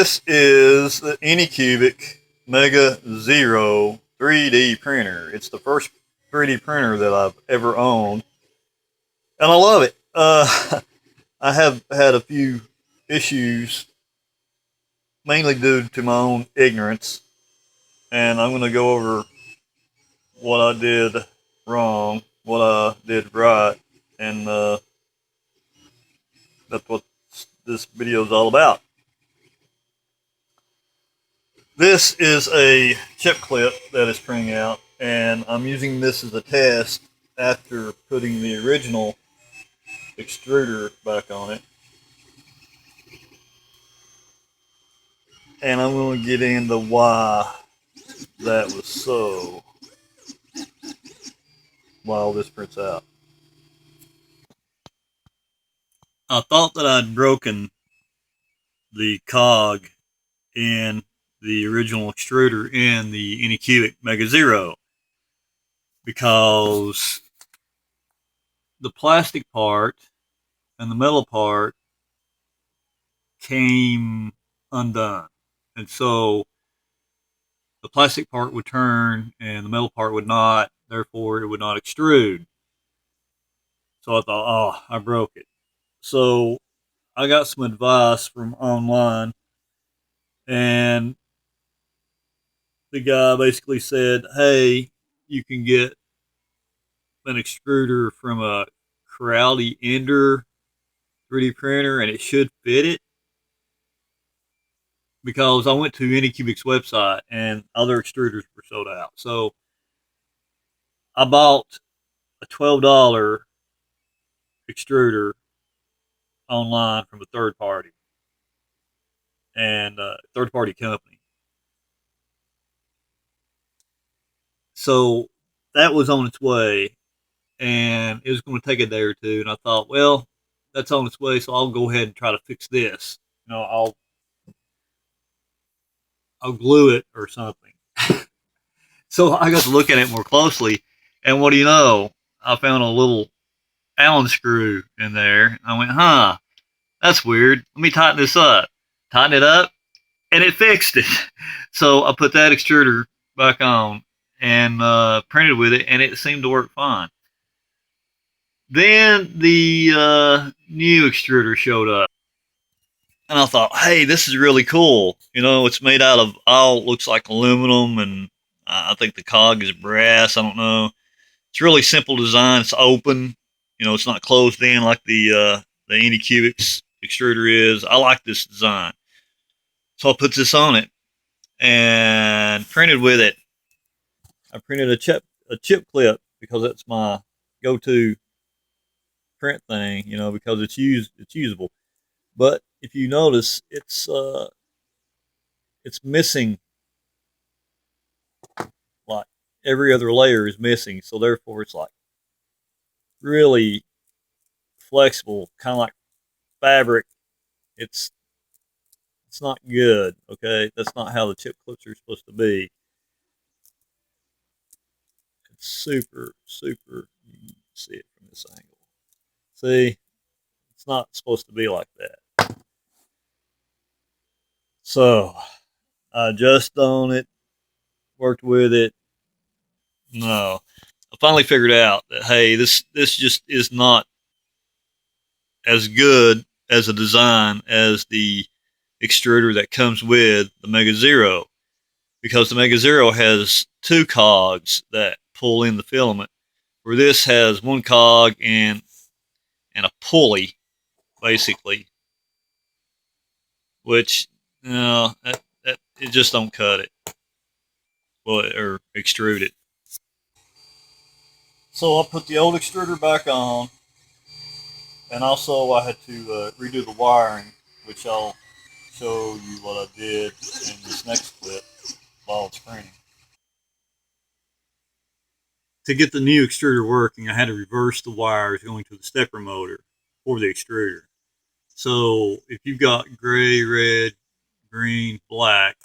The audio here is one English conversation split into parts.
This is the AnyCubic Mega Zero 3D printer. It's the first 3D printer that I've ever owned, and I love it. I have had a few issues, mainly due to my own ignorance, and I'm going to go over what I did wrong, what I did right, and that's what this video is all about. This is a chip clip that is printing out, and I'm using this as a test after putting the original extruder back on it. And I'm going to get into why that was so while this prints out. I thought that I'd broken the cog in the original extruder in the AnyCubic Mega Zero, because the plastic part and the metal part came undone. And so the plastic part would turn and the metal part would not, therefore it would not extrude. So I thought, oh, I broke it. So I got some advice from online, and the guy basically said, hey, you can get an extruder from a Crowley Ender 3D printer and it should fit it. Because I went to AnyCubic's website and other extruders were sold out. So I bought a $12 extruder online from a third party and third party company. So that was on its way, and it was going to take a day or two. And I thought, well, that's on its way, so I'll go ahead and try to fix this. You know, I'll glue it or something. So I got to look at it more closely, and what do you know? I found a little Allen screw in there. I went, huh, that's weird. Let me tighten this up. Tighten it up, and it fixed it. So I put that extruder back on and printed with it, and it seemed to work fine. Then the new extruder showed up, and I thought, hey, this is really cool. You know, it's made out of all looks like aluminum, and I think the cog is brass. I don't know. It's really simple design. It's open. You know, it's not closed in like the AnyCubic's extruder is. I like this design. So I put this on it and printed with it. I printed a chip clip because that's my go-to print thing, you know, because it's usable. But if you notice, it's missing, like every other layer is missing, so therefore it's like really flexible, kind of like fabric. It's not good, okay? That's not how the chip clips are supposed to be. It's super, super, you can see it from this angle. See, it's not supposed to be like that. So, I adjusted on it, worked with it. No, I finally figured out that, hey, this just is not as good as a design as the extruder that comes with the Mega Zero, because the Mega Zero has two cogs that pull in the filament, where this has one cog and a pulley, basically, which, you know, it just don't cut it, well, or extrude it. So I put the old extruder back on, and also I had to redo the wiring, which I'll show you what I did in this next clip while it's printing. To get the new extruder working, I had to reverse the wires going to the stepper motor for the extruder. So if you've got gray, red, green, black,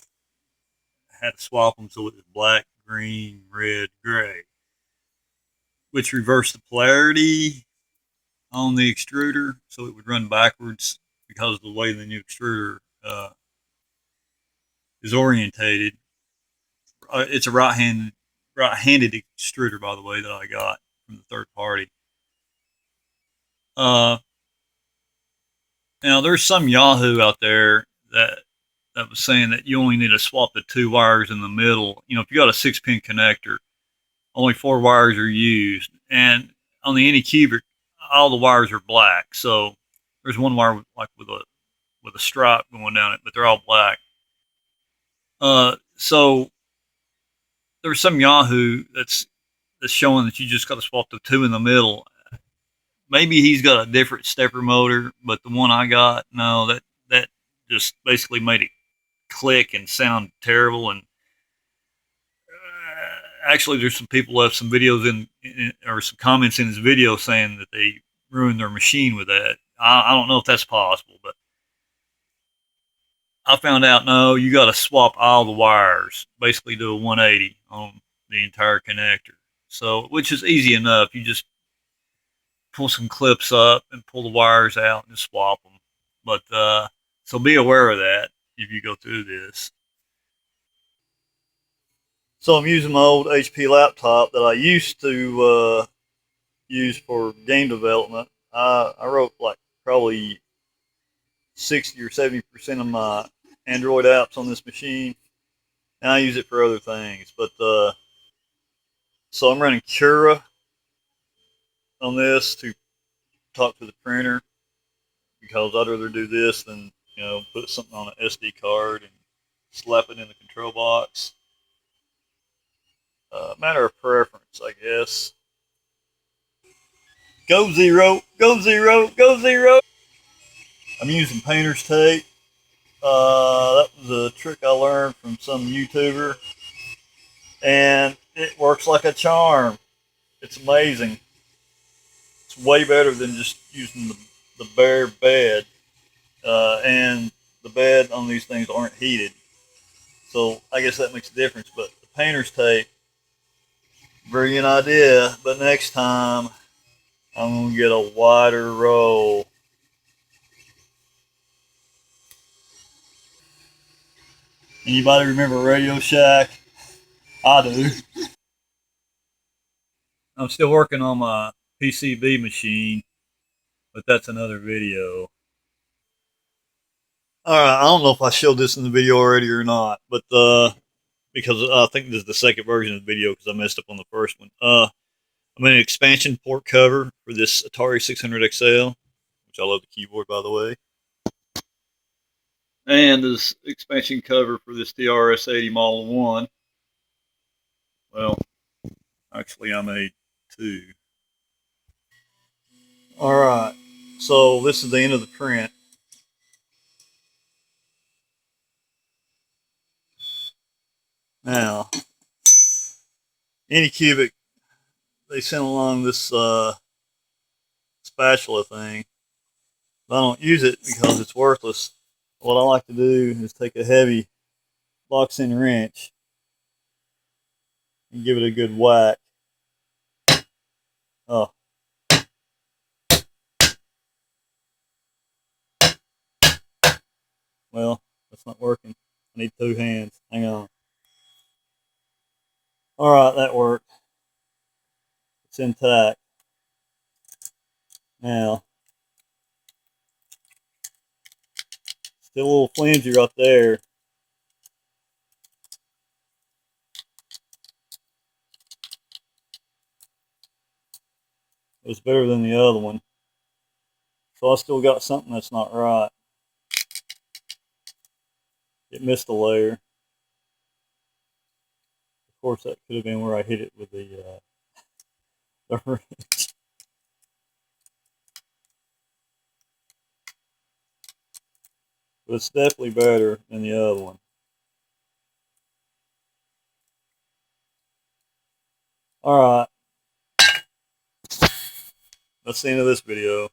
I had to swap them so it was black, green, red, gray, which reversed the polarity on the extruder so it would run backwards because of the way the new extruder is orientated. It's a right-handed extruder, by the way, that I got from the third party. Uh, Now there's some Yahoo out there that was saying that you only need to swap the 2 wires in the middle. You know, if you got a 6-pin connector, only 4 wires are used, and on the AnyCubic, all the wires are black. So there's one wire with a stripe going down it, but they're all black. So there's some Yahoo that's showing that you just got to swap the 2 in the middle. Maybe he's got a different stepper motor, but the one I got, no, that just basically made it click and sound terrible. And actually, there's some people left some videos or some comments in his video saying that they ruined their machine with that. I don't know if that's possible, but I found out no, you got to swap all the wires, basically do a 180 on the entire connector. So, which is easy enough. You just pull some clips up and pull the wires out and just swap them. But so be aware of that if you go through this. So I'm using my old HP laptop that I used to use for game development. I wrote like probably 60 or 70% of my Android apps on this machine, and I use it for other things. But so I'm running Cura on this to talk to the printer because I'd rather do this than put something on an SD card and slap it in the control box. Matter of preference, I guess. Go zero, go zero, go zero. I'm using painter's tape. That was a trick I learned from some YouTuber, and it works like a charm. It's amazing. It's way better than just using the bare bed, and the bed on these things aren't heated. So I guess that makes a difference. But the painter's tape, brilliant idea. But next time, I'm going to get a wider roll. Anybody remember Radio Shack? I do. I'm still working on my PCB machine, but that's another video. All right, I don't know if I showed this in the video already or not, but because I think this is the second version of the video because I messed up on the first one. I'm in an expansion port cover for this Atari 600 XL, which I love the keyboard, by the way. And this expansion cover for this DRS-80 Model 1. Well, actually I made 2. Alright, so this is the end of the print. Now, AnyCubic, they sent along this spatula thing. I don't use it because it's worthless. What I like to do is take a heavy box-in wrench and give it a good whack. Oh. Well, that's not working. I need 2 hands. Hang on. Alright, that worked. It's intact. Now, still a little flimsy right there. It was better than the other one. So I still got something that's not right. It missed a layer. Of course, that could have been where I hit it with the wrench. But it's definitely better than the other one. Alright. That's the end of this video.